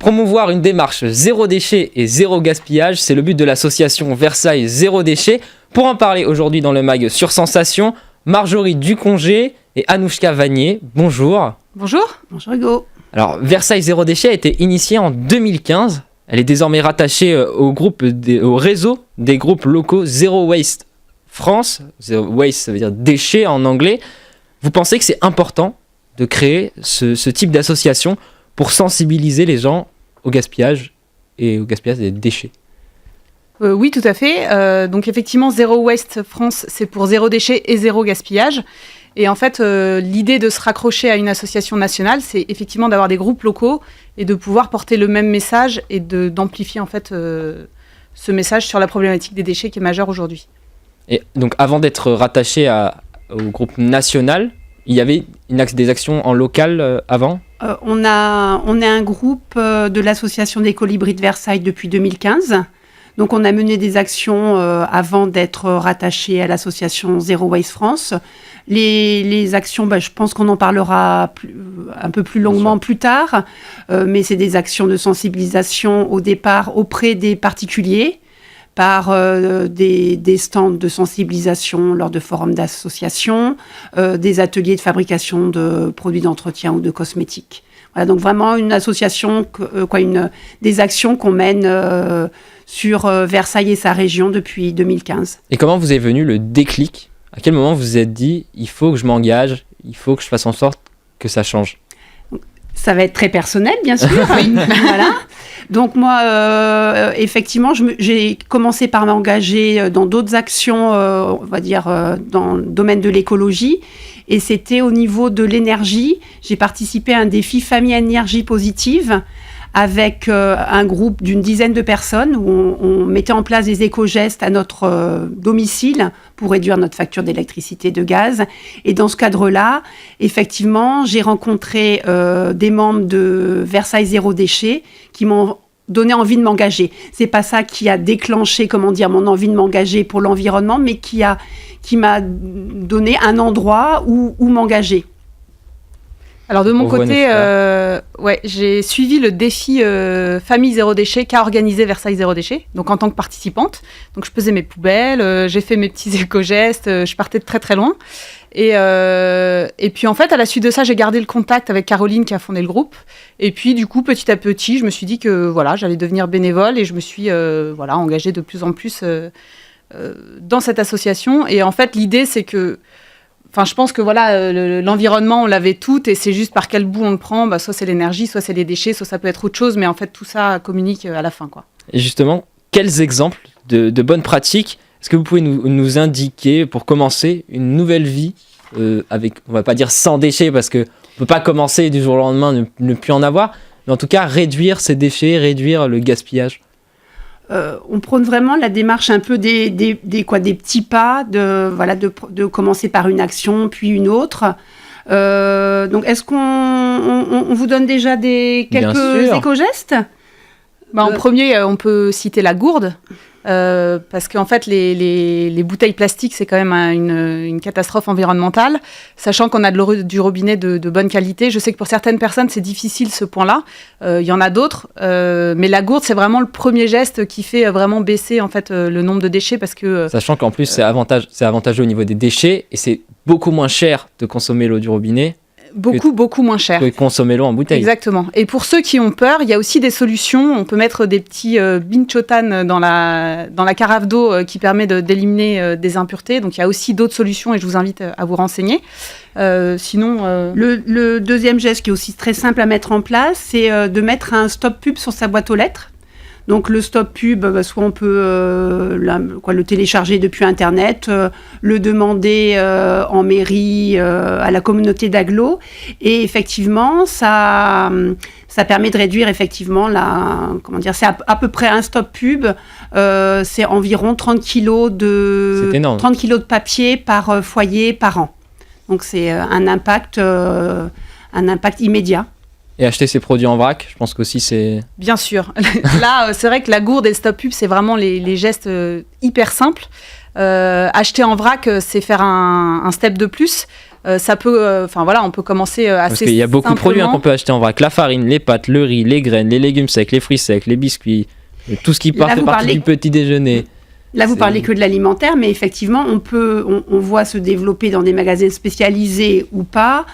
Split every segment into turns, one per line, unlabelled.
Promouvoir une démarche zéro déchet et zéro gaspillage, c'est le but de l'association Versailles Zéro Déchet. Pour en parler aujourd'hui dans le mag sur Sensation, Marjorie Ducongé et Anouchka Vanier. Bonjour.
Bonjour.
Bonjour Hugo.
Alors, Versailles Zéro Déchet a été initiée en 2015. Elle est désormais rattachée au réseau des groupes locaux Zero Waste France. Zero Waste, ça veut dire déchets en anglais. Vous pensez que c'est important de créer ce type d'association pour sensibiliser les gens au gaspillage et au gaspillage des déchets?
Oui, tout à fait. Donc effectivement, Zero Waste France, c'est pour zéro déchet et zéro gaspillage. Et en fait, l'idée de se raccrocher à une association nationale, c'est effectivement d'avoir des groupes locaux et de pouvoir porter le même message et d'amplifier en fait ce message sur la problématique des déchets qui est majeure aujourd'hui.
Et donc avant d'être rattaché au groupe national, il y avait des actions en local avant?
On est un groupe de l'association des Colibris de Versailles depuis 2015. Donc on a mené des actions avant d'être rattaché à l'association Zero Waste France. Les actions, je pense qu'on en parlera un peu plus longuement plus tard, mais c'est des actions de sensibilisation au départ auprès des particuliers, par des stands de sensibilisation lors de forums d'association, des ateliers de fabrication de produits d'entretien ou de cosmétiques. Voilà, donc vraiment une association, des actions qu'on mène sur Versailles et sa région depuis 2015.
Et comment vous est venu le déclic? À quel moment vous vous êtes dit, il faut que je m'engage, il faut que je fasse en sorte que ça change?
Ça va être très personnel, bien sûr. Voilà. Donc moi, effectivement, j'ai commencé par m'engager dans d'autres actions, on va dire, dans le domaine de l'écologie. Et c'était au niveau de l'énergie. J'ai participé à un défi Famille Énergie Positive avec un groupe d'une dizaine de personnes où on mettait en place des éco-gestes à notre domicile pour réduire notre facture d'électricité et de gaz. Et dans ce cadre-là, effectivement, j'ai rencontré des membres de Versailles Zéro Déchet qui m'ont donné envie de m'engager. C'est pas ça qui a déclenché, mon envie de m'engager pour l'environnement, mais qui m'a donné un endroit où m'engager.
Alors de mon côté, j'ai suivi le défi Famille Zéro Déchet qu'a organisé Versailles Zéro Déchet, donc en tant que participante. Donc je pesais mes poubelles, j'ai fait mes petits éco-gestes, je partais de très très loin. Et puis en fait, à la suite de ça, j'ai gardé le contact avec Caroline qui a fondé le groupe. Et puis du coup, petit à petit, je me suis dit que j'allais devenir bénévole et je me suis engagée de plus en plus dans cette association. Et en fait, l'idée, c'est que je pense que l'environnement, on l'avait tout et c'est juste par quel bout on le prend. Soit c'est l'énergie, soit c'est les déchets, soit ça peut être autre chose. Mais en fait, tout ça communique à la fin, quoi.
Et justement, quels exemples de bonnes pratiques est-ce que vous pouvez nous indiquer pour commencer une nouvelle vie avec, on va pas dire sans déchets parce qu'on ne peut pas commencer du jour au lendemain, ne plus en avoir, mais en tout cas réduire ces déchets, réduire le gaspillage?
On prône vraiment la démarche un peu des petits pas, de commencer par une action, puis une autre. Donc, est-ce qu'on vous donne déjà quelques éco-gestes?
En premier, on peut citer la gourde. Parce qu'en fait, les bouteilles plastiques, c'est quand même une catastrophe environnementale, sachant qu'on a de l'eau du robinet de bonne qualité. Je sais que pour certaines personnes, c'est difficile ce point-là. Il y en a d'autres, mais la gourde, c'est vraiment le premier geste qui fait vraiment baisser en fait le nombre de déchets, parce que
sachant qu'en plus, c'est avantageux au niveau des déchets et c'est beaucoup moins cher de consommer l'eau du robinet.
Beaucoup moins cher.
Que consommer l'eau en bouteille.
Exactement. Et pour ceux qui ont peur, il y a aussi des solutions. On peut mettre des petits binchotan dans la carafe d'eau qui permet d'éliminer des impuretés. Donc il y a aussi d'autres solutions et je vous invite à vous renseigner. Sinon,
le deuxième geste qui est aussi très simple à mettre en place, c'est de mettre un stop pub sur sa boîte aux lettres. Donc le stop pub, soit on peut le télécharger depuis Internet, le demander en mairie, à la communauté d'agglo. Et effectivement, ça permet de réduire effectivement c'est à peu près un stop pub, c'est environ 30 kilos de papier par foyer par an. Donc c'est un impact immédiat.
Et acheter ces produits en vrac, je pense qu'aussi c'est...
Bien sûr. Là, c'est vrai que la gourde et le stop pub, c'est vraiment les gestes hyper simples. Acheter en vrac, c'est faire un step de plus. Ça peut, on peut commencer assez
Parce qu'il y a beaucoup de produits qu'on peut acheter en vrac. La farine, les pâtes, le riz, les graines, les légumes secs, les fruits secs, les biscuits, tout ce qui fait partie du petit déjeuner.
Là, vous parlez que de l'alimentaire, mais effectivement, on voit se développer dans des magasins spécialisés ou pas,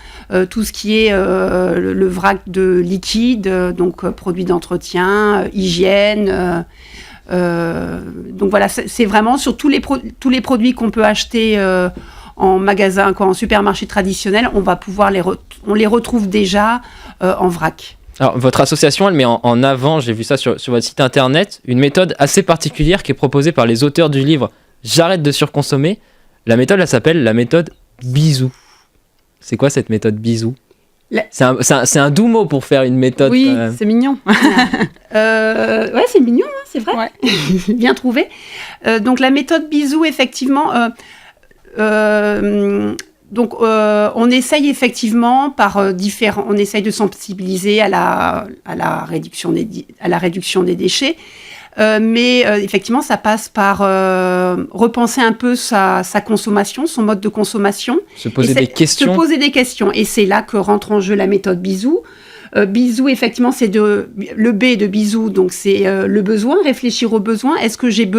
tout ce qui est le vrac de liquide, donc produits d'entretien, hygiène. Donc voilà, c'est vraiment sur tous les produits qu'on peut acheter en magasin, en supermarché traditionnel, on les retrouve déjà en vrac.
Alors, votre association, elle met en avant, j'ai vu ça sur votre site internet, une méthode assez particulière qui est proposée par les auteurs du livre « J'arrête de surconsommer ». La méthode, elle s'appelle la méthode bisou. C'est quoi cette méthode bisou ? C'est un doux mot pour faire une méthode.
Oui, c'est mignon.
Ouais, c'est mignon, hein, c'est vrai. Ouais. Bien trouvé. Donc la méthode bisou, effectivement... Donc, on essaye effectivement on essaye de sensibiliser à la réduction des déchets, mais effectivement, ça passe par repenser un peu sa consommation, son mode de consommation.
Se poser des questions.
Et c'est là que rentre en jeu la méthode bisou. Bisou, effectivement, c'est le B de bisou, donc c'est le besoin, réfléchir au besoin. Est-ce que j'ai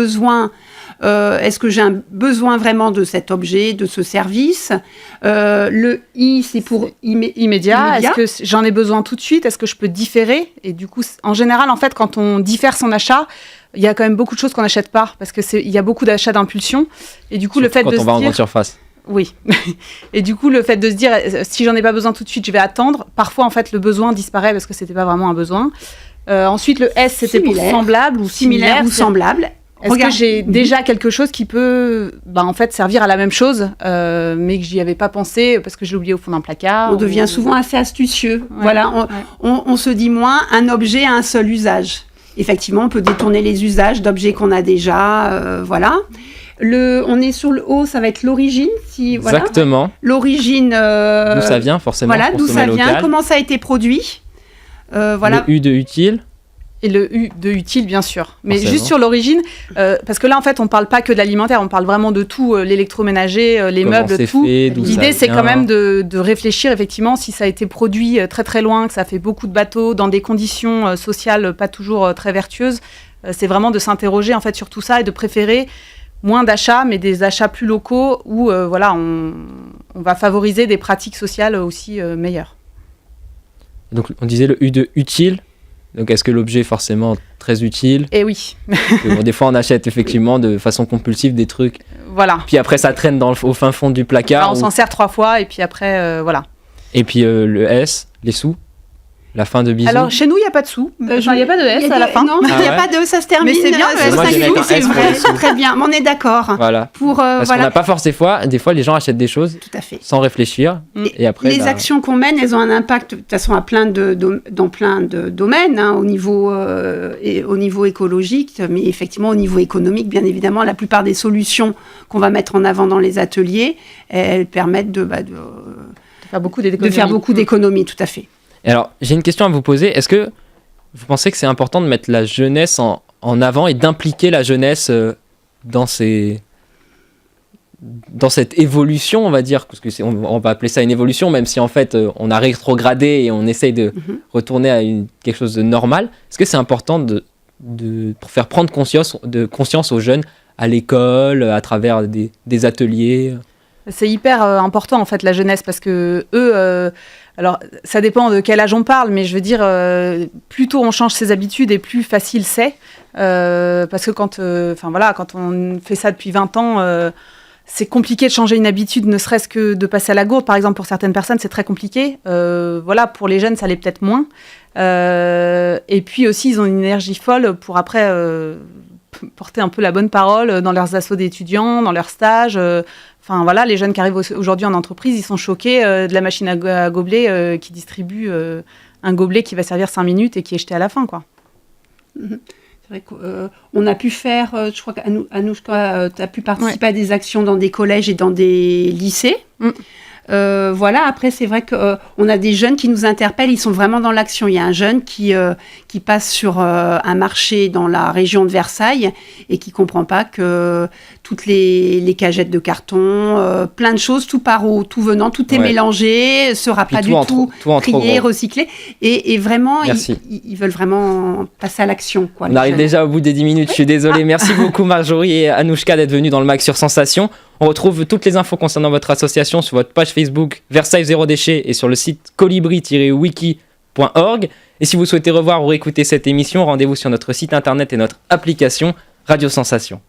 un besoin vraiment de cet objet, de ce service ? Le I, c'est pour
immédiat. Est-ce que j'en ai besoin tout de suite ? Est-ce que je peux différer ? Et du coup, en général, en fait, quand on diffère son achat, il y a quand même beaucoup de choses qu'on n'achète pas, parce qu'il y a beaucoup d'achats d'impulsion. Et du coup,
surtout quand on va en grande surface.
Oui. Et du coup, le fait de se dire, si j'en ai pas besoin tout de suite, je vais attendre. Parfois, en fait, le besoin disparaît parce que c'était pas vraiment un besoin. Ensuite, le S, c'était pour semblable ou similaire.
Ou semblable.
Est-ce que j'ai déjà quelque chose qui peut en fait, servir à la même chose, mais que j'y avais pas pensé parce que je l'ai oublié au fond d'un placard.
On devient souvent assez astucieux. Ouais, voilà, on se dit moins, un objet a un seul usage. Effectivement, on peut détourner les usages d'objets qu'on a déjà. Voilà. On est sur le haut, ça va être l'origine.
Exactement.
Voilà. L'origine.
D'où ça vient, forcément.
Voilà, d'où ça vient, comment ça a été produit. Voilà.
Le U de utile.
Et le U de utile, bien sûr. Mais juste sur l'origine, parce que là, en fait, on ne parle pas que de l'alimentaire, on parle vraiment de tout, l'électroménager, les meubles, tout. L'idée, c'est quand même de réfléchir, effectivement, si ça a été produit très très loin, que ça fait beaucoup de bateaux, dans des conditions sociales pas toujours très vertueuses. C'est vraiment de s'interroger, en fait, sur tout ça et de préférer moins d'achats, mais des achats plus locaux où, on va favoriser des pratiques sociales aussi meilleures.
Donc, on disait le U de utile. Donc, est-ce que l'objet est forcément très utile ?
Eh oui.
Des fois, on achète effectivement de façon compulsive des trucs.
Voilà.
Puis après, ça traîne au fin fond du placard.
On s'en sert 3 fois et puis après, voilà.
Et puis le S, les sous, la fin de bisou.
Alors, chez nous, il n'y a pas de sous. Il n'y a pas de S à la fin.
Non, il n'y a pas de ça se termine.
Mais c'est bien,
c'est vrai. Très bien, on est d'accord.
Voilà. Parce qu'on n'a pas forcément des fois, les gens achètent des choses sans réfléchir. Et après,
les actions qu'on mène, elles ont un impact, de toute façon, dans plein de domaines, hein, au niveau écologique, mais effectivement, au niveau économique, bien évidemment, la plupart des solutions qu'on va mettre en avant dans les ateliers, elles permettent de
faire beaucoup
d'économies, tout à fait.
Et alors, j'ai une question à vous poser. Est-ce que vous pensez que c'est important de mettre la jeunesse en avant et d'impliquer la jeunesse dans cette évolution, on va dire, parce que on va appeler ça une évolution, même si en fait on a rétrogradé et on essaye de retourner à quelque chose de normal. Est-ce que c'est important pour faire prendre conscience aux jeunes à l'école, à travers des ateliers ?
C'est hyper important en fait la jeunesse, parce que eux, alors ça dépend de quel âge on parle, mais je veux dire plus tôt on change ses habitudes et plus facile c'est, parce que quand on fait ça depuis 20 ans, c'est compliqué de changer une habitude, ne serait-ce que de passer à la gourde par exemple. Pour certaines personnes c'est très compliqué, pour les jeunes ça l'est peut-être moins, et puis aussi ils ont une énergie folle pour après porter un peu la bonne parole dans leurs assos d'étudiants, dans leurs stages. Les jeunes qui arrivent aujourd'hui en entreprise, ils sont choqués de la machine à gobelet qui distribue un gobelet qui va servir 5 minutes et qui est jeté à la fin, quoi.
C'est vrai qu'on a pu faire, je crois qu'Anouchka, tu as pu participer à des actions dans des collèges et dans des lycées. Voilà, après c'est vrai qu'on a des jeunes qui nous interpellent, ils sont vraiment dans l'action. Il y a un jeune qui passe sur un marché dans la région de Versailles et qui comprend pas que toutes les cagettes de carton, plein de choses, tout part au tout venant, tout est mélangé, sera pas du tout trié, recyclé. Et vraiment, ils veulent vraiment passer à l'action. Quoi,
on arrive déjà au bout des 10 minutes, je suis désolé. Merci beaucoup Marjorie et Anouchka d'être venues dans le Mag sur Sensation. On retrouve toutes les infos concernant votre association sur votre page Facebook Versailles Zéro Déchet et sur le site colibri-wiki.org. Et si vous souhaitez revoir ou réécouter cette émission, rendez-vous sur notre site internet et notre application Radio Sensation.